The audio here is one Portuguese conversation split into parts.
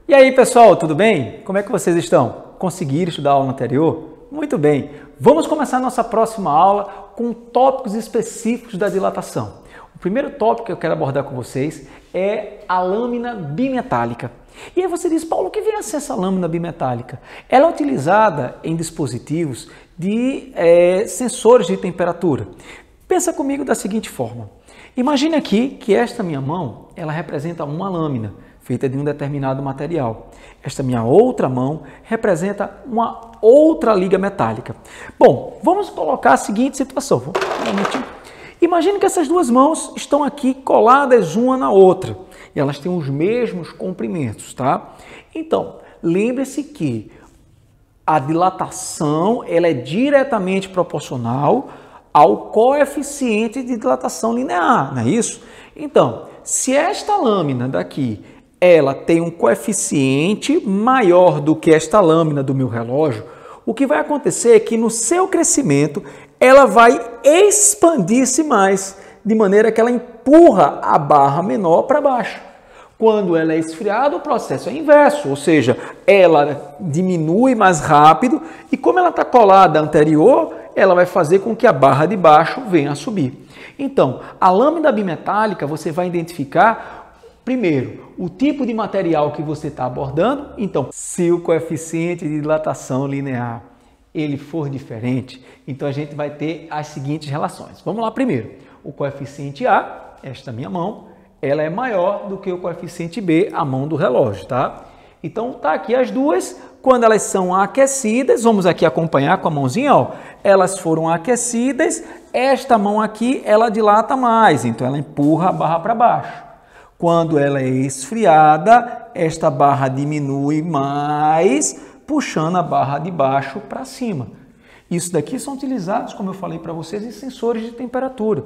E aí, pessoal, tudo bem? Como é que vocês estão? Conseguiram estudar a aula anterior? Muito bem. Vamos começar a nossa próxima aula com tópicos específicos da dilatação. O primeiro tópico que eu quero abordar com vocês é a lâmina bimetálica. E aí você diz, Paulo, o que vem a ser essa lâmina bimetálica? Ela é utilizada em dispositivos de sensores de temperatura. Pensa comigo da seguinte forma. Imagine aqui que esta minha mão, ela representa uma lâmina feita de um determinado material. Esta minha outra mão representa uma outra liga metálica. Bom, vamos colocar a seguinte situação. Imagine que essas duas mãos estão aqui coladas uma na outra e elas têm os mesmos comprimentos, tá? Então, lembre-se que a dilatação ela é diretamente proporcional ao coeficiente de dilatação linear, não é isso? Então, se esta lâmina daqui ela tem um coeficiente maior do que esta lâmina do meu relógio, o que vai acontecer é que no seu crescimento ela vai expandir-se mais, de maneira que ela empurra a barra menor para baixo. Quando ela é esfriada, o processo é inverso, ou seja, ela diminui mais rápido e como ela está colada à anterior, ela vai fazer com que a barra de baixo venha a subir. Então, a lâmina bimetálica você vai identificar primeiro, o tipo de material que você está abordando. Então, se o coeficiente de dilatação linear ele for diferente, então a gente vai ter as seguintes relações. Vamos lá primeiro. O coeficiente A, esta minha mão, ela é maior do que o coeficiente B, a mão do relógio, tá? Então, tá aqui as duas. Quando elas são aquecidas, vamos aqui acompanhar com a mãozinha, ó. Elas foram aquecidas, esta mão aqui, ela dilata mais, então ela empurra a barra para baixo. Quando ela é esfriada, esta barra diminui mais, puxando a barra de baixo para cima. Isso daqui são utilizados, como eu falei para vocês, em sensores de temperatura.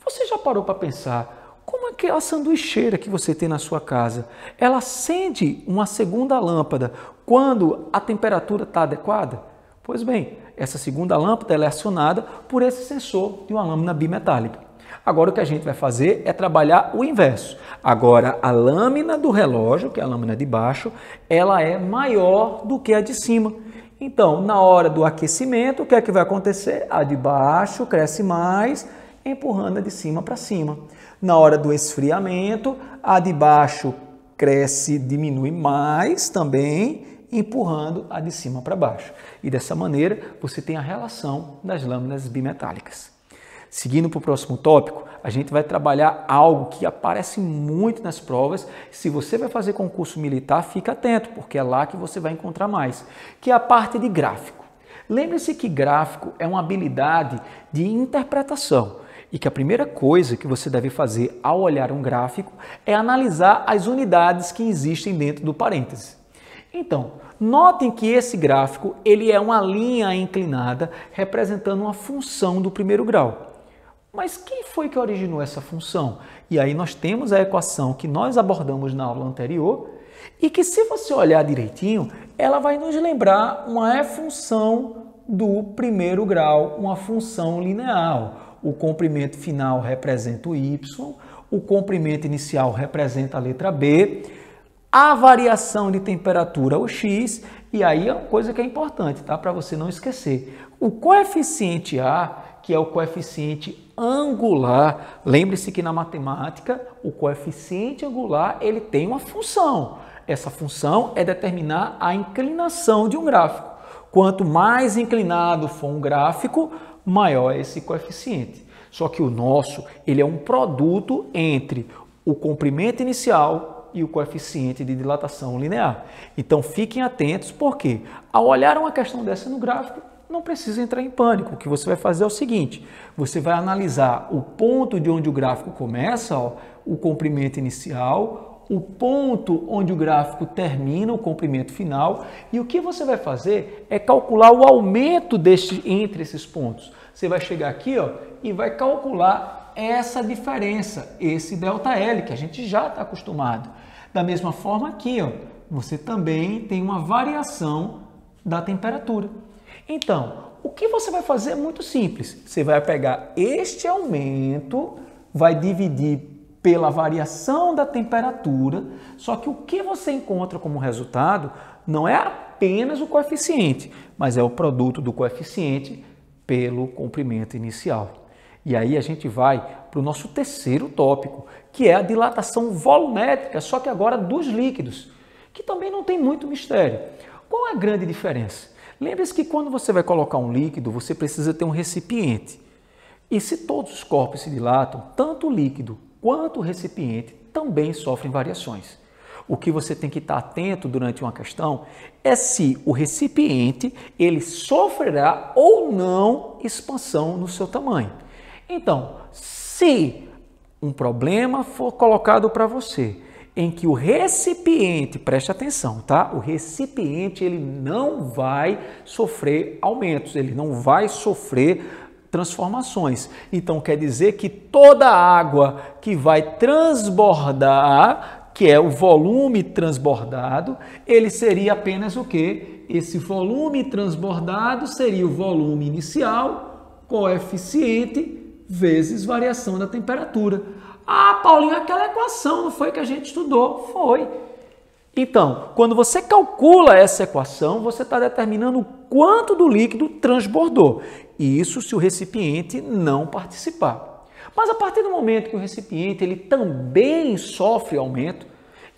Você já parou para pensar como é que a sanduicheira que você tem na sua casa, ela acende uma segunda lâmpada quando a temperatura está adequada? Pois bem, essa segunda lâmpada ela é acionada por esse sensor de uma lâmina bimetálica. Agora o que a gente vai fazer é trabalhar o inverso. Agora a lâmina do relógio, que é a lâmina de baixo, ela é maior do que a de cima. Então, na hora do aquecimento, o que é que vai acontecer? A de baixo cresce mais, empurrando a de cima para cima. Na hora do esfriamento, a de baixo cresce, diminui mais também, empurrando a de cima para baixo. E dessa maneira, você tem a relação das lâminas bimetálicas. Seguindo para o próximo tópico, a gente vai trabalhar algo que aparece muito nas provas. Se você vai fazer concurso militar, fica atento, porque é lá que você vai encontrar mais, que é a parte de gráfico. Lembre-se que gráfico é uma habilidade de interpretação e que a primeira coisa que você deve fazer ao olhar um gráfico é analisar as unidades que existem dentro do parêntese. Então, notem que esse gráfico ele é uma linha inclinada representando uma função do primeiro grau. Mas quem foi que originou essa função? E aí nós temos a equação que nós abordamos na aula anterior e que se você olhar direitinho, ela vai nos lembrar uma função do primeiro grau, uma função linear. O comprimento final representa o y, o comprimento inicial representa a letra b, a variação de temperatura, o x, e aí é uma coisa que é importante, tá? Para você não esquecer. O coeficiente A, que é o coeficiente angular, lembre-se que na matemática o coeficiente angular ele tem uma função. Essa função é determinar a inclinação de um gráfico. Quanto mais inclinado for um gráfico, maior é esse coeficiente. Só que o nosso ele é um produto entre o comprimento inicial e o coeficiente de dilatação linear. Então fiquem atentos, porque ao olhar uma questão dessa no gráfico, não precisa entrar em pânico. O que você vai fazer é o seguinte, você vai analisar o ponto de onde o gráfico começa, ó, o comprimento inicial, o ponto onde o gráfico termina, o comprimento final, e o que você vai fazer é calcular o aumento entre esses pontos. Você vai chegar aqui, ó, e vai calcular essa diferença, esse ΔL, que a gente já está acostumado. Da mesma forma aqui, ó, você também tem uma variação da temperatura. Então, o que você vai fazer é muito simples. Você vai pegar este aumento, vai dividir pela variação da temperatura, só que o que você encontra como resultado não é apenas o coeficiente, mas é o produto do coeficiente pelo comprimento inicial. E aí a gente vai para o nosso terceiro tópico, que é a dilatação volumétrica, só que agora dos líquidos, que também não tem muito mistério. Qual é a grande diferença? Lembre-se que quando você vai colocar um líquido, você precisa ter um recipiente. E se todos os corpos se dilatam, tanto o líquido quanto o recipiente também sofrem variações. O que você tem que estar atento durante uma questão é se o recipiente ele sofrerá ou não expansão no seu tamanho. Então, se um problema for colocado para você em que o recipiente, preste atenção, tá? O recipiente ele não vai sofrer aumentos, ele não vai sofrer transformações. Então quer dizer que toda a água que vai transbordar, que é o volume transbordado, ele seria apenas o quê? Esse volume transbordado seria o volume inicial, coeficiente, vezes variação da temperatura. Ah, Paulinho, aquela equação não foi que a gente estudou? Foi. Então, quando você calcula essa equação, você está determinando o quanto do líquido transbordou. Isso se o recipiente não participar. Mas a partir do momento que o recipiente ele também sofre aumento,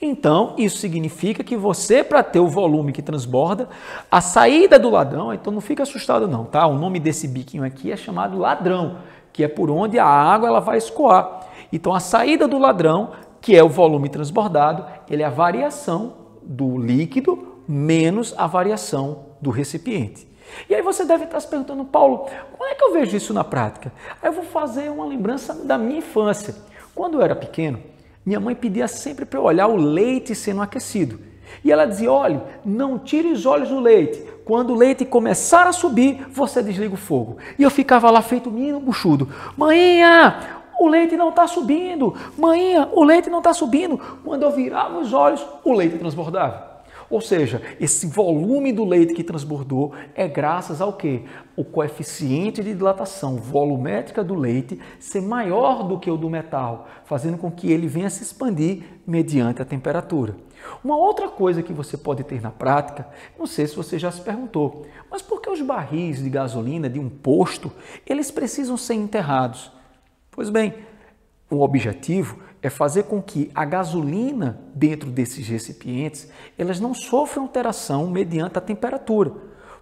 então isso significa que você, para ter o volume que transborda, a saída do ladrão, então não fica assustado não, tá? O nome desse biquinho aqui é chamado ladrão, que é por onde a água ela vai escoar. Então a saída do ladrão, que é o volume transbordado, ele é a variação do líquido menos a variação do recipiente. E aí você deve estar se perguntando, Paulo, como é que eu vejo isso na prática? Aí eu vou fazer uma lembrança da minha infância. Quando eu era pequeno, minha mãe pedia sempre para eu olhar o leite sendo aquecido. E ela dizia, olhe, não tire os olhos do leite. Quando o leite começar a subir, você desliga o fogo. E eu ficava lá feito menino buchudo. Maninha, o leite não está subindo. Maninha, o leite não está subindo. Quando eu virava os olhos, o leite transbordava. Ou seja, esse volume do leite que transbordou é graças ao quê? O coeficiente de dilatação volumétrica do leite ser maior do que o do metal, fazendo com que ele venha se expandir mediante a temperatura. Uma outra coisa que você pode ter na prática, não sei se você já se perguntou, mas por que os barris de gasolina de um posto, eles precisam ser enterrados? Pois bem, o objetivo é fazer com que a gasolina dentro desses recipientes, elas não sofram alteração mediante a temperatura.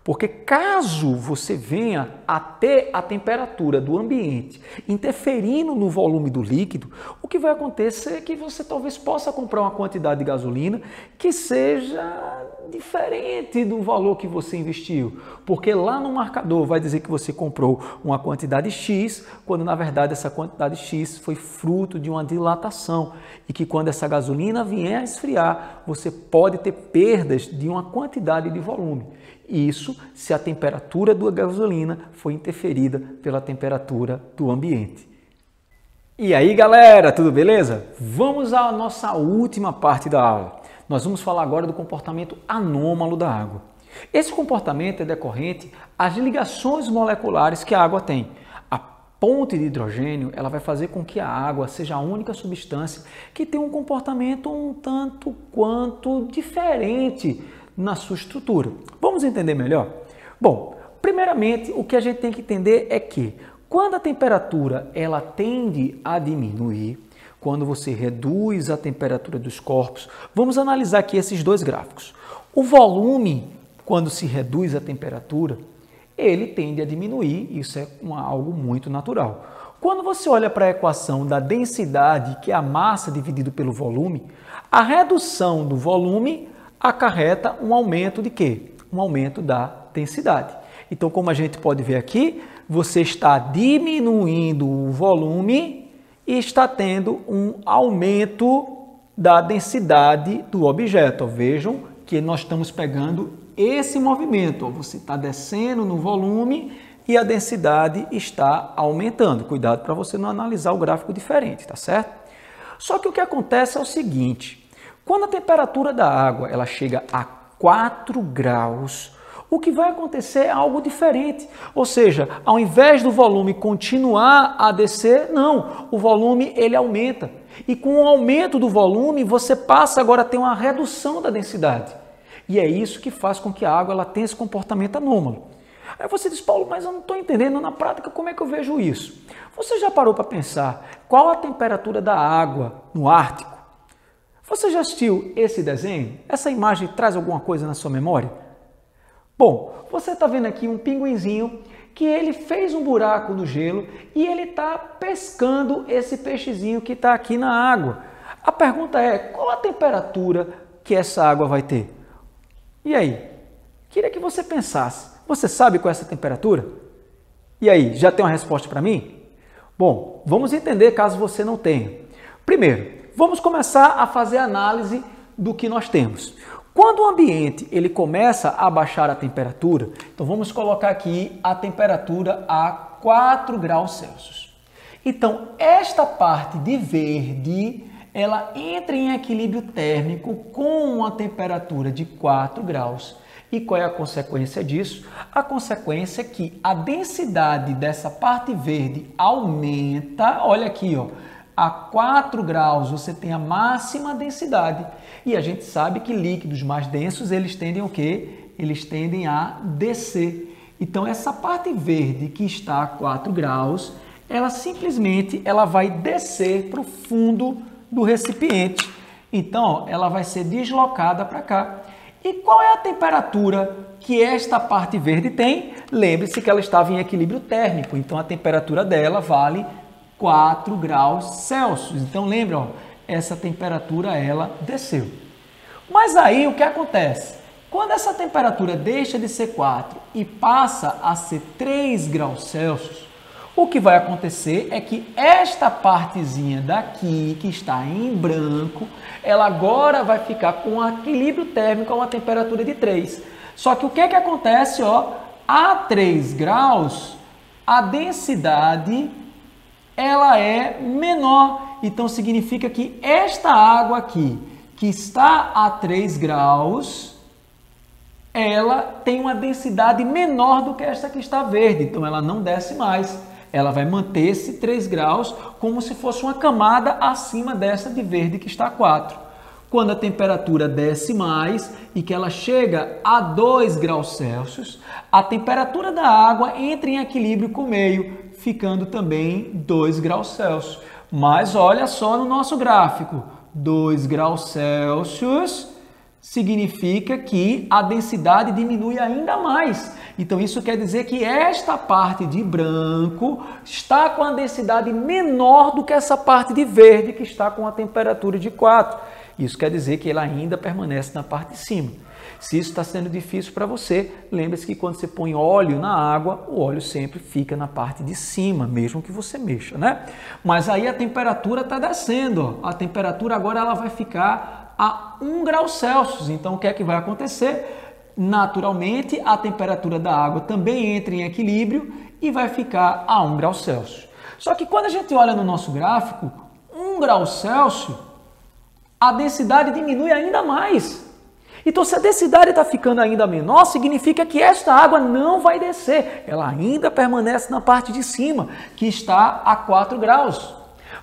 Porque caso você venha a ter a temperatura do ambiente interferindo no volume do líquido, o que vai acontecer é que você talvez possa comprar uma quantidade de gasolina que seja diferente do valor que você investiu. Porque lá no marcador vai dizer que você comprou uma quantidade X, quando na verdade essa quantidade X foi fruto de uma dilatação. E que quando essa gasolina vier a esfriar, você pode ter perdas de uma quantidade de volume. Isso se a temperatura da gasolina foi interferida pela temperatura do ambiente. E aí, galera, tudo beleza? Vamos à nossa última parte da aula. Nós vamos falar agora do comportamento anômalo da água. Esse comportamento é decorrente às ligações moleculares que a água tem. A ponte de hidrogênio ela vai fazer com que a água seja a única substância que tem um comportamento um tanto quanto diferente na sua estrutura. Vamos entender melhor? Bom, primeiramente o que a gente tem que entender é que quando a temperatura ela tende a diminuir, quando você reduz a temperatura dos corpos, vamos analisar aqui esses dois gráficos. O volume, quando se reduz a temperatura, ele tende a diminuir, isso é algo muito natural. Quando você olha para a equação da densidade, que é a massa dividido pelo volume, a redução do volume acarreta um aumento de quê? Um aumento da densidade. Então, como a gente pode ver aqui, você está diminuindo o volume e está tendo um aumento da densidade do objeto. Vejam que nós estamos pegando esse movimento. Você está descendo no volume e a densidade está aumentando. Cuidado para você não analisar o gráfico diferente, tá certo? Só que o que acontece é o seguinte. Quando a temperatura da água ela chega a 4 graus, o que vai acontecer é algo diferente. Ou seja, ao invés do volume continuar a descer, não, o volume ele aumenta. E com o aumento do volume, você passa agora a ter uma redução da densidade. E é isso que faz com que a água ela tenha esse comportamento anômalo. Aí você diz, Paulo, mas eu não estou entendendo na prática como é que eu vejo isso. Você já parou para pensar qual a temperatura da água no Ártico? Você já assistiu esse desenho? Essa imagem traz alguma coisa na sua memória? Bom, você está vendo aqui um pinguinzinho que ele fez um buraco no gelo e ele está pescando esse peixezinho que está aqui na água. A pergunta é, qual a temperatura que essa água vai ter? E aí? Queria que você pensasse. Você sabe qual é essa temperatura? E aí, já tem uma resposta para mim? Bom, vamos entender caso você não tenha. Primeiro, vamos começar a fazer a análise do que nós temos. Quando o ambiente ele começa a baixar a temperatura, então vamos colocar aqui a temperatura a 4 graus Celsius. Então, esta parte de verde, ela entra em equilíbrio térmico com uma temperatura de 4 graus. E qual é a consequência disso? A consequência é que a densidade dessa parte verde aumenta. Olha aqui, ó, a 4 graus você tem a máxima densidade. E a gente sabe que líquidos mais densos, eles tendem o quê? Eles tendem a descer. Então, essa parte verde que está a 4 graus, ela simplesmente vai descer para o fundo do recipiente. Então, ela vai ser deslocada para cá. E qual é a temperatura que esta parte verde tem? Lembre-se que ela estava em equilíbrio térmico, então a temperatura dela vale 4 graus Celsius. Então lembra, ó, essa temperatura ela desceu. Mas aí o que acontece? Quando essa temperatura deixa de ser 4 e passa a ser 3 graus Celsius, o que vai acontecer é que esta partezinha daqui, que está em branco, ela agora vai ficar com um equilíbrio térmico a uma temperatura de 3. Só que o que é que acontece? Ó, a 3 graus, a densidade ela é menor. Então significa que esta água aqui, que está a 3 graus, ela tem uma densidade menor do que esta que está verde. Então ela não desce mais. Ela vai manter-se 3 graus como se fosse uma camada acima dessa de verde que está a 4. Quando a temperatura desce mais e que ela chega a 2 graus Celsius, a temperatura da água entra em equilíbrio com o meio, ficando também 2 graus Celsius. Mas olha só no nosso gráfico, 2 graus Celsius significa que a densidade diminui ainda mais. Então isso quer dizer que esta parte de branco está com a densidade menor do que essa parte de verde que está com a temperatura de 4. Isso quer dizer que ela ainda permanece na parte de cima. Se isso está sendo difícil para você, lembre-se que quando você põe óleo na água, o óleo sempre fica na parte de cima, mesmo que você mexa, né? Mas aí a temperatura está descendo, ó. A temperatura agora ela vai ficar a 1 grau Celsius. Então o que é que vai acontecer? Naturalmente, a temperatura da água também entra em equilíbrio e vai ficar a 1 grau Celsius. Só que quando a gente olha no nosso gráfico, 1 grau Celsius, a densidade diminui ainda mais. Então, se a densidade está ficando ainda menor, significa que esta água não vai descer. Ela ainda permanece na parte de cima, que está a 4 graus.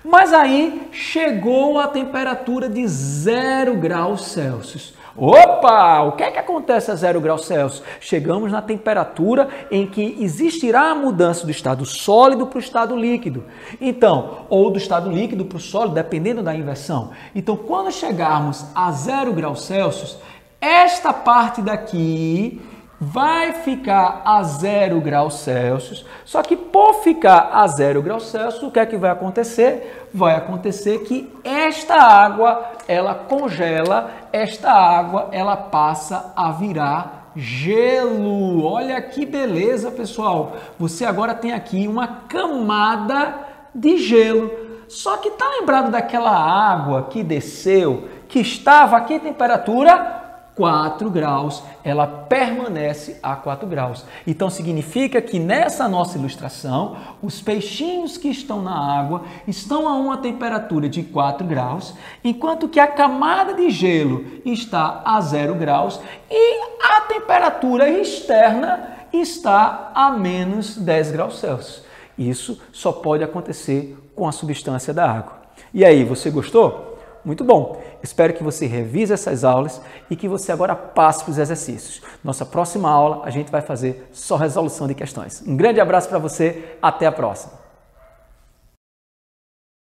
Mas aí chegou a temperatura de 0 graus Celsius. Opa! O que é que acontece a 0 graus Celsius? Chegamos na temperatura em que existirá a mudança do estado sólido para o estado líquido. Então, ou do estado líquido para o sólido, dependendo da inversão. Então, quando chegarmos a 0 graus Celsius, esta parte daqui vai ficar a 0 graus Celsius, só que por ficar a 0 graus Celsius, o que é que vai acontecer? Vai acontecer que esta água, ela congela, esta água, ela passa a virar gelo. Olha que beleza, pessoal! Você agora tem aqui uma camada de gelo. Só que tá lembrado daquela água que desceu, que estava a que temperatura? 4 graus, ela permanece a 4 graus. Então significa que nessa nossa ilustração, os peixinhos que estão na água estão a uma temperatura de 4 graus, enquanto que a camada de gelo está a 0 graus e a temperatura externa está a menos 10 graus Celsius. Isso só pode acontecer com a substância da água. E aí, você gostou? Muito bom! Espero que você revise essas aulas e que você agora passe para os exercícios. Nossa próxima aula a gente vai fazer só resolução de questões. Um grande abraço para você, até a próxima!